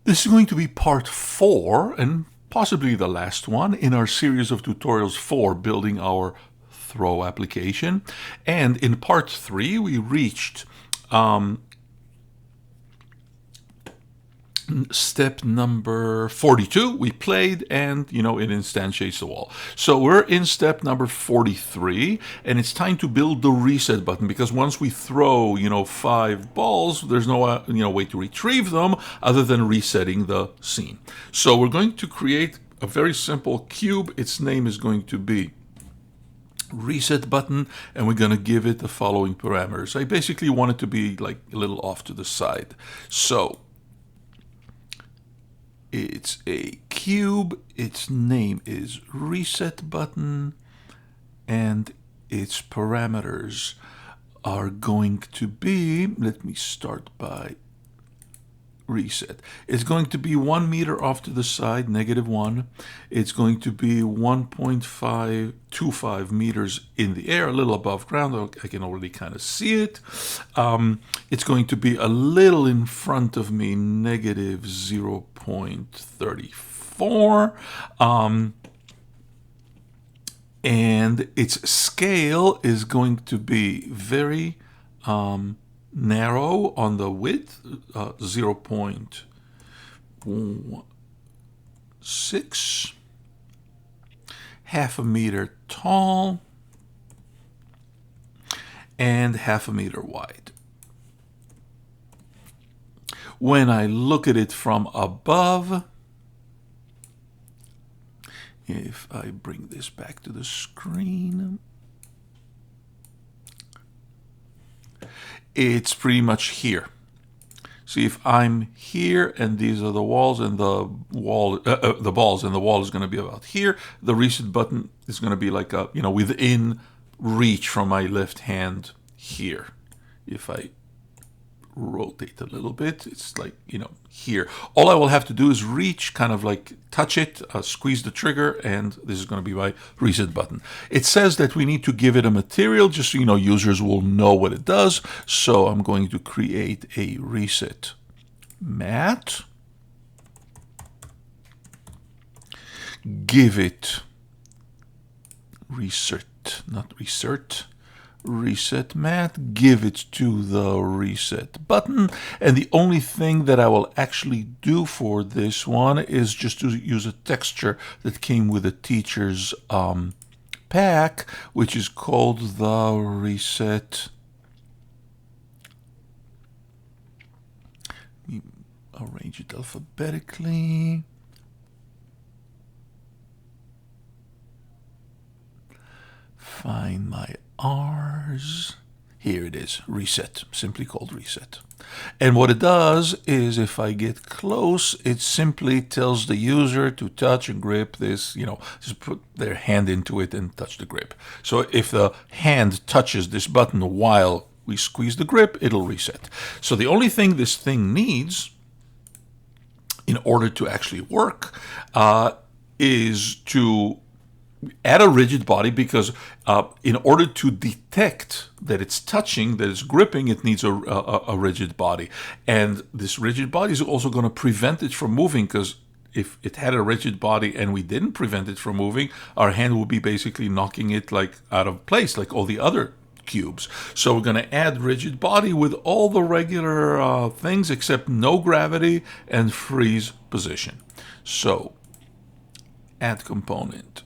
This is going to be part 4 and possibly the last one in our series of tutorials for building our throw application. And in part 3 we reached step number 42. We played and it instantiates the wall. So we're in step number 43 and it's time to build the reset button, because once we throw 5 balls, there's no way to retrieve them other than resetting the scene. So we're going to create a very simple cube. Its name is going to be reset button, and we're going to give it the following parameters. I basically want it to be like a little off to the side. So it's a cube, its name is reset button, and its parameters are going to be, let me start by reset. It's going to be 1 meter off to the side, -1. It's going to be 1.525 meters in the air, a little above ground. I can already kind of see it. It's going to be a little in front of me, -0.34. And its scale is going to be very narrow on the width, 0.6, half a meter tall, and half a meter wide. When I look at it from above, if I bring this back to the screen, it's pretty much here. See, if I'm here and these are the walls and the balls, and the wall is going to be about here, the reset button is going to be like within reach from my left hand here. If I rotate a little bit, it's like here. All I will have to do is reach, kind of like touch it, squeeze the trigger, and this is going to be my reset button. It says that we need to give it a material just so users will know what it does. So I'm going to create a reset mat, give it reset mat, give it to the reset button, and the only thing that I will actually do for this one is just to use a texture that came with the teacher's pack, which is called the reset. Let me arrange it alphabetically. Find my R's. Here it is, reset, simply called reset. And what it does is, if I get close, it simply tells the user to touch and grip this, just put their hand into it and touch the grip. So if the hand touches this button while we squeeze the grip, it'll reset. So the only thing this thing needs in order to actually work is to add a rigid body, because in order to detect that it's touching, that it's gripping, it needs a rigid body. And this rigid body is also going to prevent it from moving, because if it had a rigid body and we didn't prevent it from moving, our hand would be basically knocking it like out of place, like all the other cubes. So we're going to add rigid body with all the regular things except no gravity and freeze position. So add component,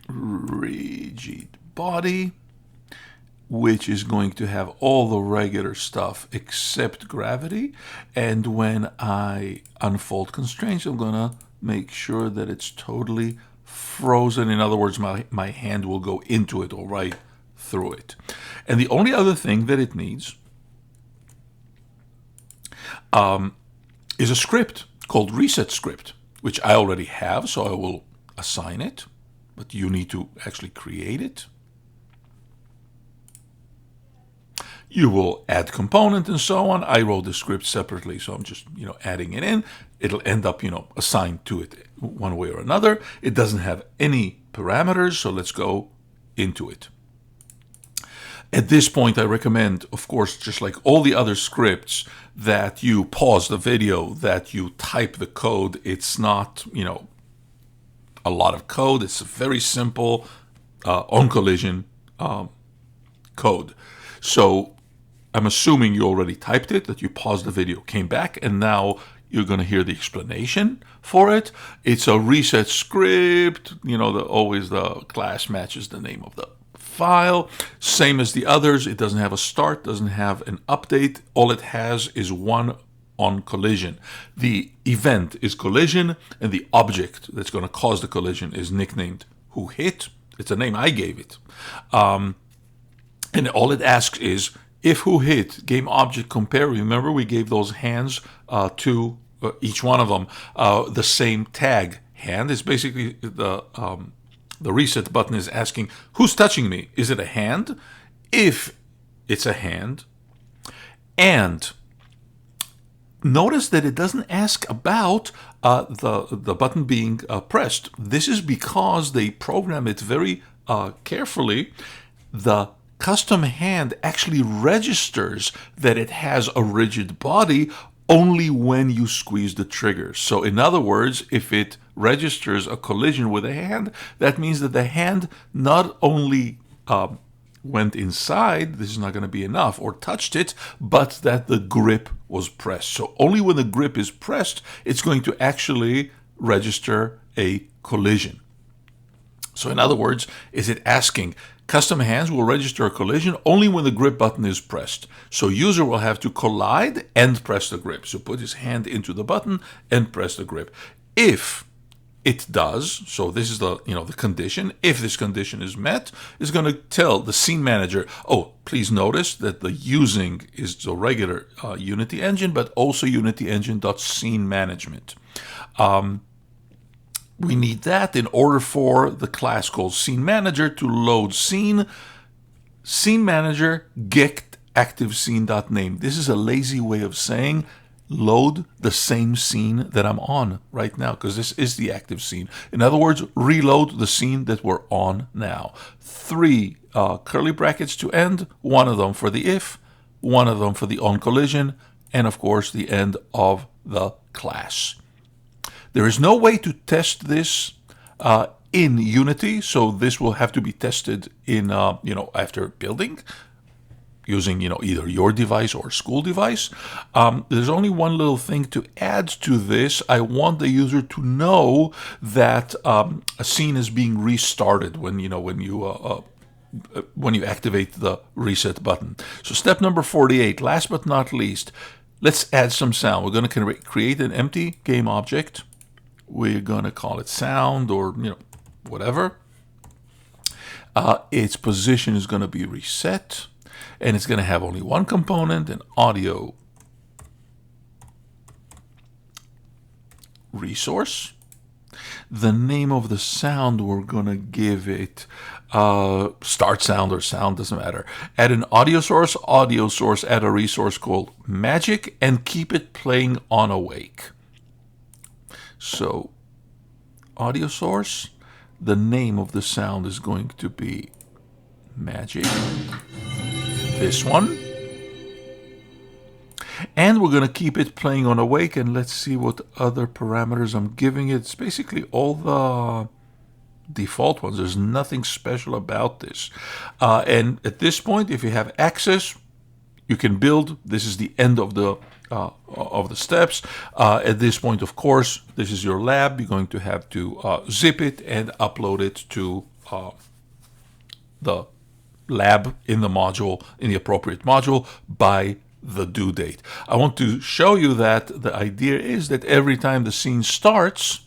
rigid body, which is going to have all the regular stuff except gravity. And when I unfold constraints, I'm going to make sure that it's totally frozen. In other words, my hand will go into it or right through it. And the only other thing that it needs is a script called reset script, which I already have, so I will assign it. But you need to actually create it. You will add component and so on. I wrote the script separately, so I'm just adding it in. It'll end up assigned to it one way or another. It doesn't have any parameters, so let's go into it. At this point, I recommend, of course, just like all the other scripts, that you pause the video, that you type the code. It's not, a lot of code. It's a very simple on collision code. So I'm assuming you already typed it, that you paused the video, came back, and now you're going to hear the explanation for it. It's a reset script. Always the class matches the name of the file. Same as the others. It doesn't have a start, doesn't have an update. All it has is one on collision. The event is collision, and the object that's going to cause the collision is nicknamed whoHit. It's a name I gave it. And all it asks is, if whoHit game object compare, remember we gave those hands to each one of them the same tag. Hand is basically the reset button is asking, who's touching me? Is it a hand? If it's a hand, and notice that it doesn't ask about the button being pressed. This is because they program it very carefully. The custom hand actually registers that it has a rigid body only when you squeeze the trigger. So in other words, if it registers a collision with a hand, that means that the hand not only went inside, this is not going to be enough, or touched it, but that the grip was pressed. So only when the grip is pressed, it's going to actually register a collision. So in other words, is it asking, custom hands will register a collision only when the grip button is pressed. So user will have to collide and press the grip. So put his hand into the button and press the grip. If it does, so this is the condition. If this condition is met, it's going to tell the scene manager, oh, please notice that the using is the regular Unity engine, but also Unity engine.scene management. We need that in order for the class called scene manager to load scene. Scene manager get active scene.name. This is a lazy way of saying load the same scene that I'm on right now, because this is the active scene. In other words, reload the scene that we're on now. 3 curly brackets to end, one of them for the if, one of them for the on collision, and of course the end of the class. There is no way to test this in Unity, so this will have to be tested in after building, using either your device or school device. There's only one little thing to add to this. I want the user to know that a scene is being restarted when you activate the reset button. So step number 48, last but not least, let's add some sound. We're going to create an empty game object. We're going to call it sound or whatever. Its position is going to be reset, and it's going to have only one component, an audio resource. The name of the sound, we're going to give it start sound or sound, doesn't matter. Add an audio source, add a resource called magic, and keep it playing on awake. So audio source, the name of the sound is going to be magic. This one. And we're going to keep it playing on awake, and let's see what other parameters I'm giving it. It's basically all the default ones. There's nothing special about this. And at this point, if you have access, you can build. This is the end of the steps. At this point, of course, this is your lab. You're going to have to zip it and upload it to the lab in the module, in the appropriate module, by the due date. I want to show you that the idea is that every time the scene starts,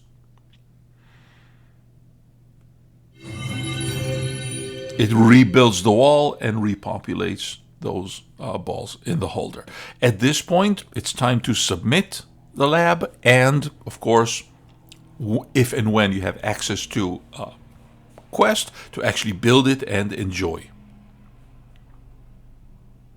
it rebuilds the wall and repopulates those balls in the holder. At this point, it's time to submit the lab, and of course, if and when you have access to Quest, to actually build it and enjoy.